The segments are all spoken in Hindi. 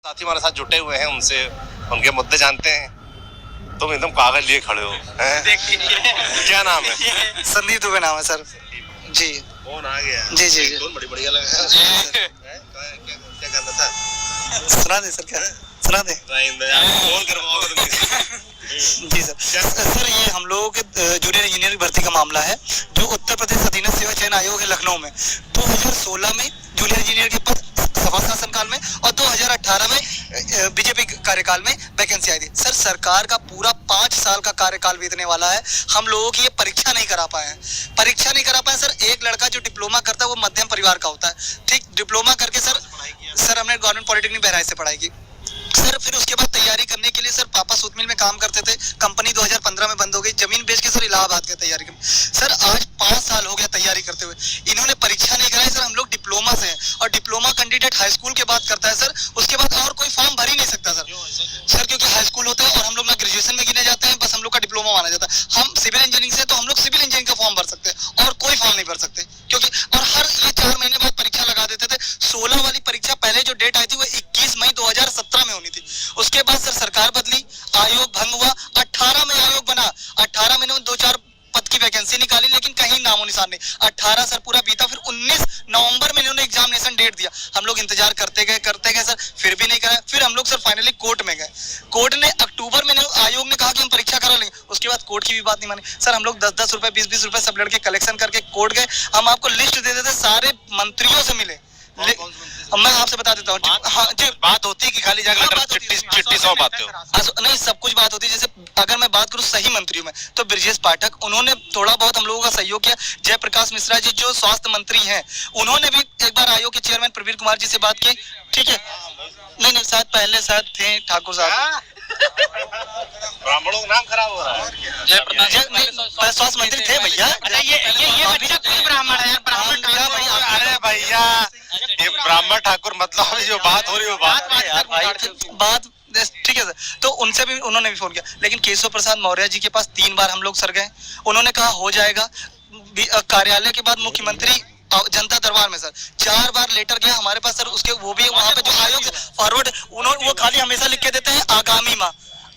साथी हमारे साथ जुटे हुए हैं, उनसे उनके मुद्दे जानते हैं। तुम एकदम कागज लिए खड़े हो हैं? क्या नाम है? संदीप दुबे नाम है सर जी। फोन आ गया जी जी जी। बड़ी बढ़िया लगा। क्या करना था? सुना दे सर, क्या सुना दे। फोन करवाओगे जी सर। सर ये हम लोगों के जूनियर इंजीनियर की भर्ती का मामला है, जो उत्तर प्रदेश अधीनस्थ सेवा चयन आयोग है लखनऊ में 2016 में जूनियर इंजीनियर के पद सभा शासन काल में और 2018 में बीजेपी कार्यकाल में वैकेंसी आई थी। सर सरकार का पूरा 5 साल का कार्यकाल बीतने वाला है, हम लोगों की ये परीक्षा नहीं करा पाए हैं। सर एक लड़का जो डिप्लोमा करता है वो मध्यम परिवार का होता है, ठीक, डिप्लोमा करके सर हमने गवर्नमेंट पॉलिटेक्निक बहराइच से पढ़ाई की सर। फिर उसके बाद तैयारी करने के लिए सर पापा सूत मिल में काम करते थे, कंपनी 2015 में बंद हो गई, जमीन बेच के सर इलाहाबाद की तैयारी की। सर आज 5 साल हो गया तैयारी करते हुए, इन्होंने परीक्षा नहीं कराई सर। हम लोग डिप्लोमा से हैं और डिप्लोमा कैंडिडेट हाई स्कूल के बाद करता है सर, उसके बाद और कोई फॉर्म भर ही नहीं सकता सर क्योंकि हाई स्कूल होता है और हम लोग ना ग्रेजुएशन में गिने जाते हैं, बस हम लोग का डिप्लोमा माना जाता है। हम सिविल इंजीनियरिंग से तो हम लोग सिविल इंजीनियरिंग का फॉर्म भर सकते हैं और कोई फॉर्म नहीं भर सकते क्योंकि और हर ये 4 महीने बाद परीक्षा लगा देते थे। 16 वाली परीक्षा पहले जो डेट आई थी वो 21 मई 2017 में होनी थी। उसके बाद सर सरकार बदली, आयोग भंग हुआ, 18 में आयोग बना, 18 में 2-4 पद की वैकेंसी निकाली लेकिन कहीं नामो निशान नहीं। 18 सर पूरा बीता, फिर 19 नवंबर में इन्होंने एग्जामिनेशन डेट दिया। हम लोग इंतजार करते गए सर, फिर भी नहीं कराया। फिर हम लोग सर फाइनली कोर्ट में गए, कोर्ट ने अक्टूबर में आयोग ने कहा कि हम परीक्षा करा लेंगे, उसके बाद कोर्ट की भी बात नहीं मानी सर। हम लोग 10-10 रुपए 20-20 रुपए सब लड़के कलेक्शन करके कोर्ट गए। हम आपको लिस्ट दे देते, सारे मंत्रियों से मिले। मैं आपसे बता देता हूँ। हाँ जी, बात होती है कि खाली जाकर चिट्ठी सौ बातें हो? नहीं, सब कुछ बात होती है। जैसे अगर मैं बात करूँ सही मंत्रियों में तो ब्रजेश पाठक, उन्होंने थोड़ा बहुत हम लोगों का सहयोग किया। जयप्रकाश मिश्रा जी जो स्वास्थ्य मंत्री हैं, उन्होंने भी एक बार आयोग के चेयरमैन प्रवीण कुमार जी से बात की, ठीक है। नहीं शायद पहले थे ठाकुर साहब। ब्राह्मणों का नाम खराब हो रहा है। स्वास्थ्य मंत्री थे भैया। ये बच्चा कोई ब्राह्मण है? ब्राह्मण अरे भैया, ये ब्राह्मण ठाकुर मतलब जो बात हो रही है बात ठीक है सर। तो उनसे भी उन्होंने भी फोन किया, लेकिन केशव प्रसाद मौर्य जी के पास 3 बार हम लोग सर गए, उन्होंने कहा हो जाएगा। कार्यालय के बाद मुख्यमंत्री जनता दरबार में सर 4 बार लेटर गया हमारे पास सर। उसके वो भी वहाँ पे जो आयोग से फॉरवर्ड, उन्होंने वो खाली हमेशा लिख के देते हैं आगामी माह।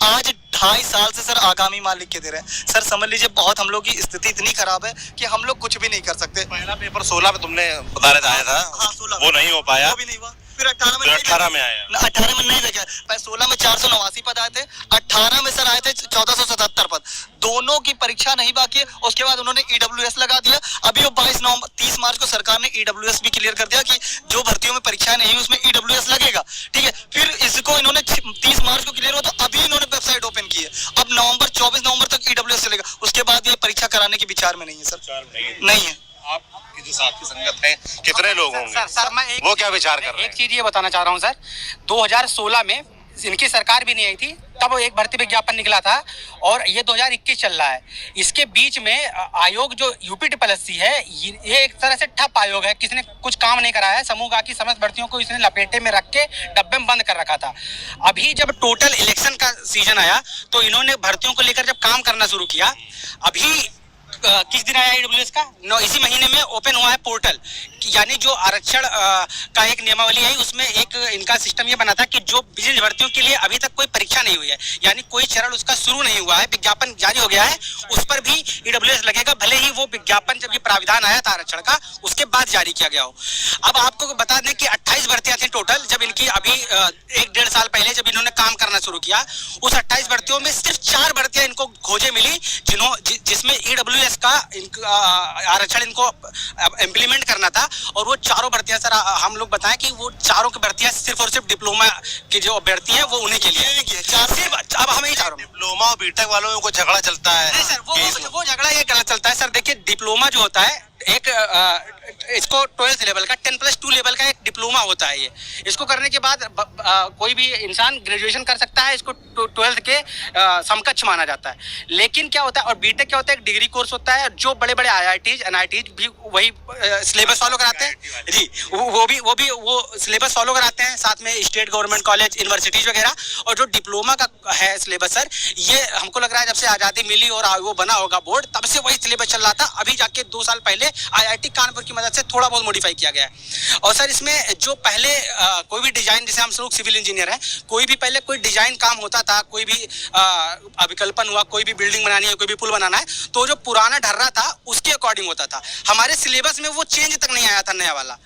आज 2.5 साल से सर आगामी माह लिख के दे रहे हैं सर। समझ लीजिए बहुत हम लोग की स्थिति इतनी खराब है कि हम लोग कुछ भी नहीं कर सकते। पहला पेपर 16 में तुमने अदालत आया था। हाँ, 16 वो नहीं हो पाया, वो भी नहीं हुआ। फिर 18 में 18 में आया। 18 में नहीं देखा, 16 में 489 पद आए थे, 18 में सर आए थे 1477 पद। दोनों की परीक्षा नहीं बाकी है। उसके बाद उन्होंने EWS लगा दिया। अभी वो 30 मार्च को सरकार ने EWS भी क्लियर कर दिया कि जो भर्तियों में परीक्षा नहीं उसमें EWS लगेगा, ठीक है। फिर इसको इन्होंने 30 मार्च को क्लियर हुआ तो अभी इन्होंने वेबसाइट ओपन की है। अब 24 नवंबर तक EWS चलेगा, उसके बाद ये परीक्षा कराने के विचार में नहीं है सर, नहीं है। आपकी जो साथी संगत है कितने लोग होंगे? सर मैं वो क्या विचार कर रहे हैं? एक चीज ये बताना चाह रहा हूँ सर, 2016 में इनकी सरकार भी नहीं आई थी, तब एक भर्ती विज्ञापन निकला था और ये 2021 चल रहा है। इसके बीच में आयोग जो UPSSC है, ये एक तरह से ठप आयोग है, किसी ने कुछ काम नहीं कराया है। समूह की समस्त भर्तियों को इसने लपेटे में रख के डब्बे में बंद कर रखा था। अभी जब टोटल इलेक्शन का सीजन आया तो इन्होंने भर्तियों को लेकर जब काम करना शुरू किया, अभी किस दिन आया EWS का? इसी महीने में ओपन हुआ है पोर्टल, यानी जो आरक्षण का एक नियमावली है, उसमें एक इनका सिस्टम ये बना था कि जो बिजली भर्तियों के लिए अभी तक कोई परीक्षा नहीं हुई है, यानी कोई चरण उसका शुरू नहीं हुआ है, विज्ञापन जारी हो गया है, उस पर भी EWS लगेगा, भले ही वो विज्ञापन जब ये प्राविधान आया था आरक्षण का उसके बाद जारी किया गया हो। अब आपको बता दें कि 28 भर्तियां थी टोटल जब इनकी अभी 1-1.5 साल पहले जब इन्होंने काम करना शुरू किया। उस 28 भर्तियों में सिर्फ 4 भर्तियां इनको खोजे मिली जिसमें EWS का आरक्षण इनको इम्प्लीमेंट करना था, और वो चारों भर्तियां सर हम लोग बताएं कि वो चारों की भर्तियां सिर्फ और सिर्फ डिप्लोमा की जो अभ्यर्थी हैं वो उन्हीं के लिए। अब हमें चारों डिप्लोमा और बीटेक वालों में कोई झगड़ा चलता है? नहीं सर, वो झगड़ा ये गलत चलता है सर। देखिए डिप्लोमा जो होता है एक इसको 12th लेवल का 10+2 लेवल का एक डिप्लोमा होता है। ये इसको करने के बाद कोई भी इंसान ग्रेजुएशन कर सकता है, इसको 12th के समकक्ष माना जाता है। लेकिन क्या होता है, और बीटेक क्या होता है, एक डिग्री कोर्स होता है जो बड़े बड़े IITs NITs भी वही सिलेबस फॉलो कराते हैं जी। वो सिलेबस फॉलो कराते हैं, साथ में स्टेट गवर्नमेंट कॉलेज यूनिवर्सिटीज वगैरह। और जो डिप्लोमा का है सिलेबस सर, ये हमको लग रहा है जब से आज़ादी मिली और वो बना होगा बोर्ड, तब से वही सिलेबस चल रहा था। अभी जाके 2 साल पहले IIT कानपुर की मदद से थोड़ा बहुत मॉडिफाई किया गया है। और सर इसमें जो पहले कोई भी डिजाइन, जैसे हम लोग सिविल इंजीनियर हैं, कोई भी पहले कोई डिजाइन काम होता था, कोई भी अभिकल्पन हुआ, कोई भी बिल्डिंग बनानी है, कोई भी पुल बनाना है, तो जो पुराना ढर्रा था उसके अकॉर्डिंग होता था। हमारे सिलेबस में वो चेंज तक नहीं आया था नया वाला।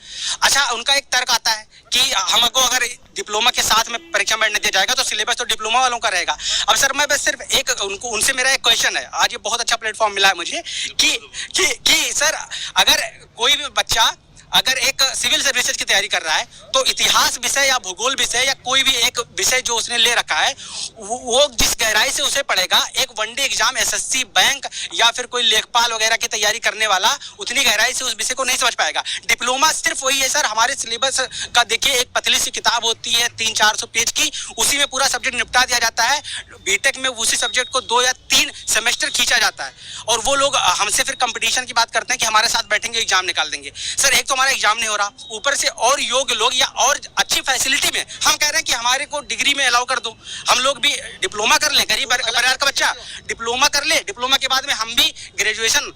अच्छा, उनका एक तर्क आता है कि हमको अगर डिप्लोमा के साथ में परीक्षा में बैठने दिया जाएगा तो सिलेबस तो डिप्लोमा वालों का रहेगा। अब सर मैं बस सिर्फ एक उनसे मेरा एक क्वेश्चन है, आज ये बहुत अच्छा प्लेटफॉर्म मिला है मुझे कि सर अगर कोई भी बच्चा अगर एक सिविल सर्विसेज की तैयारी कर रहा है तो इतिहास विषय या भूगोल विषय या कोई भी एक विषय जो उसने ले रखा है वो जिस गहराई से उसे पढ़ेगा, एक वनडे एग्जाम एसएससी बैंक या फिर कोई लेखपाल वगैरह की तैयारी करने वाला उतनी गहराई से उस विषय को नहीं समझ पाएगा। डिप्लोमा सिर्फ वही है सर, हमारे सिलेबस का देखिए एक पतली सी किताब होती है 300-400 पेज की, उसी में पूरा सब्जेक्ट निपटा दिया जाता है। बीटेक में उसी सब्जेक्ट को 2 या 3 सेमेस्टर खींचा जाता है और वो लोग हमसे फिर कंपटीशन की बात करते हैं कि हमारे साथ बैठेंगे एग्जाम निकाल देंगे। सर एक तो हमारा एग्जाम नहीं हो रहा, ऊपर से और योग्य लोग या और अच्छी फैसिलिटी में हम कह रहे हैं कि हमारे को डिग्री में अलाउ कर दो, हम लोग भी डिप्लोमा कर ले, गरीब परिवार का बच्चा डिप्लोमा कर ले, डिप्लोमा के बाद में हम भी ग्रेजुएशन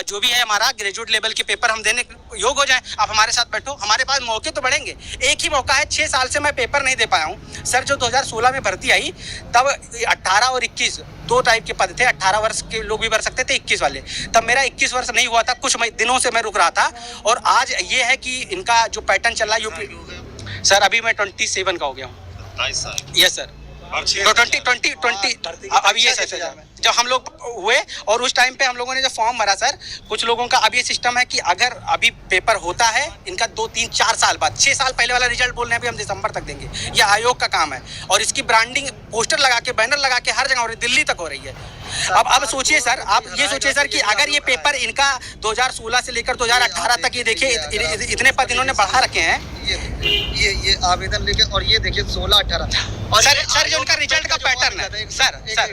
जो भी है हमारा ग्रेजुएट लेवल के पेपर हम देने योग्य हो जाए। आप हमारे साथ बैठो, हमारे पास मौके तो बढ़ेंगे। एक ही मौका है, 6 साल से मैं पेपर नहीं दे पाया हूँ सर। जो 2016 में भर्ती आई तब 18 और 21 2 टाइप के पद थे, 18 वर्ष के लोग भी भर सकते थे, 21 वाले। तब मेरा 21 वर्ष नहीं हुआ था, कुछ दिनों से मैं रुक रहा था। और आज ये है कि इनका जो पैटर्न चल रहा है यूपी, सर अभी मैं 27 का हो गया हूँ। यस सर, तो 20 अब ये सर जब हम लोग हुए और उस टाइम पे हम लोगों ने जो फॉर्म भरा सर, कुछ लोगों का अब ये सिस्टम है कि अगर अभी पेपर होता है इनका 2, 3, 4 साल बाद, 6 साल पहले वाला रिजल्ट बोल रहे हैं अभी हम दिसंबर तक देंगे, ये आयोग का काम है। और इसकी ब्रांडिंग पोस्टर लगा के, बैनर लगा के हर जगह हो रही है, दिल्ली तक हो रही है। अब सोचिए सर, आप ये सोचिए सर कि अगर ये पेपर इनका 2016 से लेकर 2018 तक, ये देखिए इतने पद इन्होंने बढ़ा रखे हैं, ये आवेदन लेके, और ये देखिए 16-18 और सर जो उनका रिजल्ट का पैटर्न है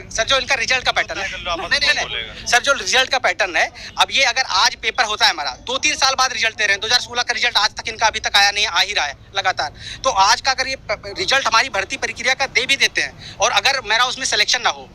सर जो इनका रिजल्ट का पैटर्न है, नहीं सर जो रिजल्ट का पैटर्न है, अब ये अगर आज पेपर होता है हमारा 2-3 साल बाद रिजल्ट दे रहे हैं, 2016 का रिजल्ट आज तक इनका अभी तक आया नहीं है, आ ही रहा है लगातार। तो आज का अगर ये रिजल्ट हमारी भर्ती प्रक्रिया का दे भी देते हैं और अगर मेरा उसमें सिलेक्शन ना हो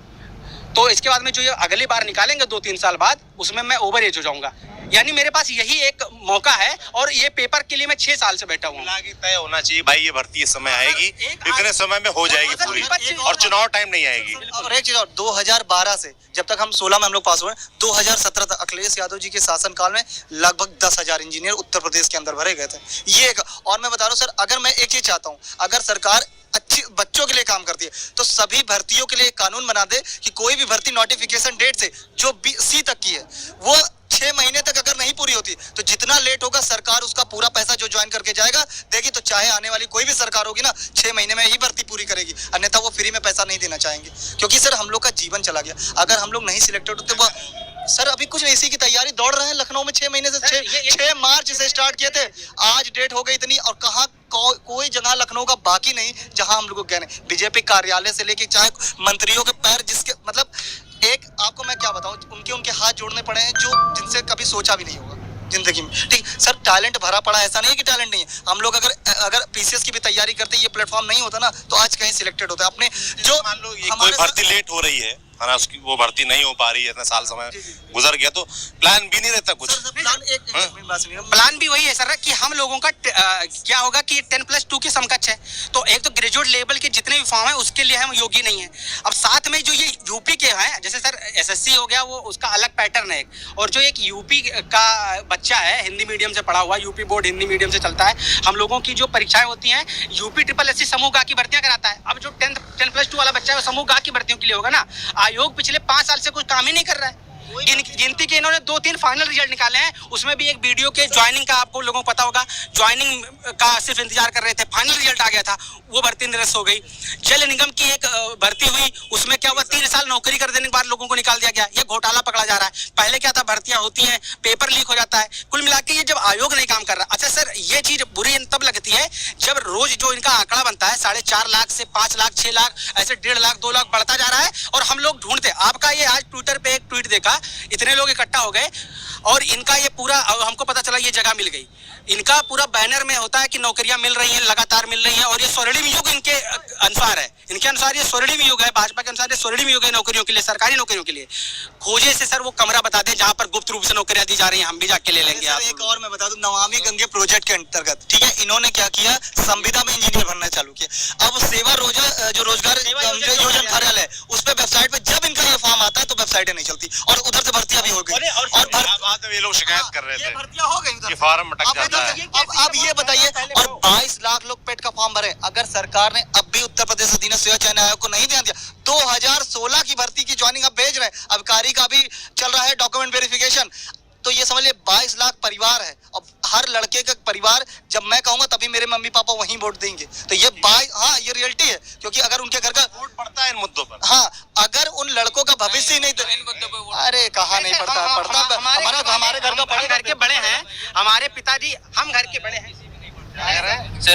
तो इसके बाद में जो ये अगली बार निकालेंगे 2-3 साल बाद, उसमें मैं ओवर एज हो जाऊंगा। यानी मेरे पास यही एक मौका है और ये पेपर के लिए मैं 6 साल से बैठा हूँ। तय होना चाहिए भाई, ये भर्ती इस समय आएगी, इतने समय में हो जाएगी पूरी, और चुनाव टाइम नहीं आएगी। और एक चीज और, 2012 से जब तक हम 16 में हम लोग पास हुए, 2017 तक अखिलेश यादव जी के शासनकाल में लगभग 10,000 इंजीनियर उत्तर प्रदेश के अंदर भरे गए थे। ये एक, और मैं बता रहा हूँ सर, अगर मैं एक चीज चाहता हूँ, अगर सरकार अच्छी बच्चों के लिए काम करती है तो सभी भर्तियों के लिए कानून बना दे कि कोई भी भर्ती नोटिफिकेशन डेट से जो सी तक की है वो 6 महीने तक अगर नहीं पूरी होती तो जितना लेट होगा सरकार उसका पूरा पैसा जो ज्वाइन करके जाएगा देगी। तो चाहे आने वाली कोई भी सरकार होगी ना, 6 महीने में ही भर्ती पूरी करेगी, अन्यथा वो फ्री में पैसा नहीं देना चाहेंगे। क्योंकि सर हम लोग का जीवन चला गया, अगर हम लोग नहीं सिलेक्टेड होते। वो सर अभी कुछ इसी की तैयारी दौड़ रहे हैं लखनऊ में 6 महीने से, 6 मार्च से स्टार्ट किए थे, आज डेट हो गई इतनी, और कहाँ कोई जगह लखनऊ का बाकी नहीं जहां हम लोग को गए। बीजेपी कार्यालय से लेके चाहे मंत्रियों के पैर, जिसके मतलब एक आपको मैं क्या बताऊं, उनके हाथ जोड़ने पड़े हैं जो जिनसे कभी सोचा भी नहीं होगा जिंदगी में। ठीक सर, टैलेंट भरा पड़ा, ऐसा नहीं कि टैलेंट नहीं है। हम लोग अगर पीसीएस की भी तैयारी करते, ये प्लेटफॉर्म नहीं होता ना, तो आज कहीं सिलेक्टेड होता है अपने। जो मान लो ये कोई भर्ती लेट हो रही है ना, उसकी वो भर्ती नहीं हो पा रही है, इतना साल समय गुजर गया, तो प्लान भी नहीं रहता कुछ। प्लान भी वही है सर कि हम लोगों का क्या होगा कि 10+2 के समकक्ष है। तो एक तो ग्रेजुएट लेवल के जितने भी फॉर्म है उसके लिए हम योग्य नहीं है। अब साथ में जो ये यूपी के हैं, जैसे सर एसएससी हो गया, वो उसका अलग पैटर्न है, और जो एक यूपी का बच्चा है हिंदी मीडियम से पढ़ा हुआ, यूपी बोर्ड हिंदी मीडियम से चलता है, हम लोगों की जो परीक्षाएं होती हैं यूपी SSC समूह गा की भर्तियां कराता है। अब जो 10+2 वाला बच्चा है वो समूह गा की भर्तियों के लिए होगा ना। आयोग पिछले 5 साल से कुछ काम ही नहीं कर रहा है। गिनती के इन्होंने 2-3 फाइनल रिजल्ट निकाले हैं, उसमें भी एक वीडियो के ज्वाइनिंग का आपको लोगों को पता होगा, ज्वाइनिंग का सिर्फ इंतजार कर रहे थे, फाइनल रिजल्ट आ गया था, वो भर्ती निरस्त हो गई। जल निगम की एक भर्ती हुई, उसमें क्या हुआ, 3 साल नौकरी कर देने के बाद लोगों को निकाल दिया गया। ये घोटाला पकड़ा जा रहा है। पहले क्या था, भर्तियां होती हैं, पेपर लीक हो जाता है, कुल मिला के ये जब आयोग नहीं काम कर रहा। अच्छा सर, ये चीज बुरी तब लगती है जब रोज जो इनका आंकड़ा बनता है 4.5 लाख से 5 लाख 6 लाख ऐसे 1.5 लाख 2 लाख बढ़ता जा रहा है, और हम लोग ढूंढते। आपका ये आज ट्विटर पे एक ट्वीट देखा इतने लोग इकट्ठा हो गए और इनका ये पूरा, हमको पता चला ये जगह मिल गई, इनका पूरा बैनर में होता है कि नौकरियां मिल रही हैं, लगातार मिल रही हैं, और ये स्वर्णिम युग इनके अनुसार है, इनके अनुसार ये स्वर्णिम युग है, भाजपा के अनुसार ये स्वर्णिम युग है नौकरियों के लिए, सरकारी नौकरियों के लिए। खोजे से सर वो कमरा बता दें जहां पर गुप्त रूप से नौकरियां दी जा रही हैं, हम भी जाके ले लेंगे। एक और मैं बता दूं, नमामि गंगे प्रोजेक्ट के अंतर्गत, ठीक है, इन्होंने क्या किया, संविदा में इंजीनियर बनना चालू किया। अब सेवा रोजगार योजना कार्यालय, उस पे वेबसाइट पे जब इनका ये फॉर्म आता है तो वेबसाइटें नहीं चलती, और उधर से भर्तियां भी हो गई, और ये लोग शिकायत कर रहे थे भर्तियां हो गई कि फॉर्म अटक जाता है। अब ये बताइए, और 22 लाख लोग पेट का फॉर्म भरे, अगर सरकार ने अब भी उत्तर प्रदेश अधीनस्थ सेवा चयन आयोग को नहीं ध्यान दिया, 2016 की भर्ती की ज्वाइनिंग अब भेज रहे हैं, अबकारी का भी चल रहा है डॉक्यूमेंट वेरिफिकेशन, तो ये समझ लिए 22 लाख परिवार है, अब हर लड़के का परिवार, जब मैं कहूंगा तभी मेरे मम्मी पापा वहीं वोट देंगे, तो ये हाँ ये रियलिटी है, क्योंकि अगर उनके घर का वोट पड़ता है इन मुद्दों पर। हाँ, अगर उन लड़कों का भविष्य ही नहीं तो अरे कहाँ नहीं पड़ता, हमारे घर का घर के बड़े हैं, हमारे पिताजी, हम घर के बड़े हैं।